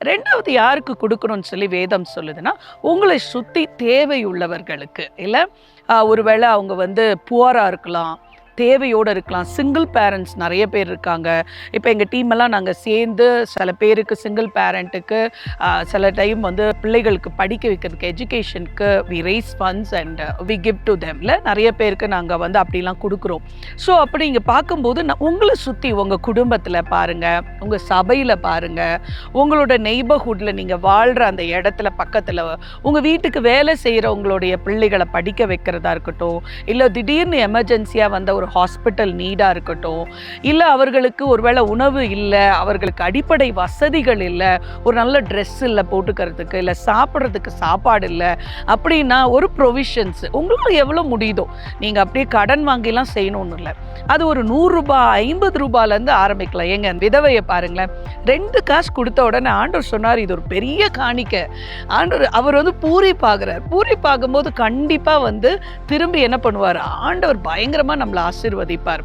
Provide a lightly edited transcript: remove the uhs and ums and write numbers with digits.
2வது யாருக்கு கொடுக்கணும்னு சொல்லி வேதம் சொல்லுதுன்னா, உங்களை சுத்தி தேவையுள்ளவர்களுக்கு. இல்ல ஒருவேளை அவங்க வந்து புவரா இருக்கலாம், தேவையோடு இருக்கலாம். சிங்கிள் பேரண்ட்ஸ் நிறைய பேர் இருக்காங்க. இப்போ எங்கள் டீமெல்லாம் நாங்கள் சேர்ந்து சில பேருக்கு சிங்கிள் பேரண்ட்டுக்கு சில டைம் வந்து பிள்ளைகளுக்கு படிக்க வைக்கிறதுக்கு எஜுகேஷனுக்கு we raise funds and we give to தெம்ல நிறைய பேருக்கு நாங்கள் வந்து அப்படிலாம் கொடுக்குறோம். ஸோ அப்படி இங்கே பார்க்கும்போது உங்களை சுற்றி உங்கள் குடும்பத்தில் பாருங்கள், உங்கள் சபையில் பாருங்கள், உங்களோட நெய்பர்ஹுட்டில் நீங்கள் வாழ்கிற அந்த இடத்துல பக்கத்தில் உங்கள் வீட்டுக்கு வேலை செய்கிறவங்களுடைய பிள்ளைகளை படிக்க வைக்கிறதா இருக்கட்டும், இல்லை திடீர்னு எமர்ஜென்சியாக வந்த ஒரு ஹாஸ்பிட்டல் நீடாக இருக்கட்டும், இல்லை அவர்களுக்கு ஒருவேளை உணவு இல்லை, அவர்களுக்கு அடிப்படை வசதிகள் இல்லை, ஒரு நல்ல ட்ரெஸ் இல்லை போட்டுக்கிறதுக்கு, இல்லை சாப்பிட்றதுக்கு சாப்பாடு இல்லை அப்படின்னா ஒரு ப்ரொவிஷன்ஸ் உங்களுக்கு எவ்வளோ முடியுதோ நீங்கள் அப்படியே கடன் வாங்கிலாம் செய்யணும்னு இல்லை. அது ஒரு 100 ரூபாய் 50 ரூபாயிலேருந்து ஆரம்பிக்கலாம். ஏங்க விதவையை பாருங்களேன், 2 காசு கொடுத்த உடனே ஆண்டவர் சொன்னார் இது ஒரு பெரிய காணிக்க. ஆண்டவர் அவர் வந்து பூரிப்பாகிறார். பூரிப்பாகும்போது கண்டிப்பாக வந்து திரும்பி என்ன பண்ணுவார், ஆண்டவர் பயங்கரமாக நம்மளை ஆசீர்வதிப்பார்.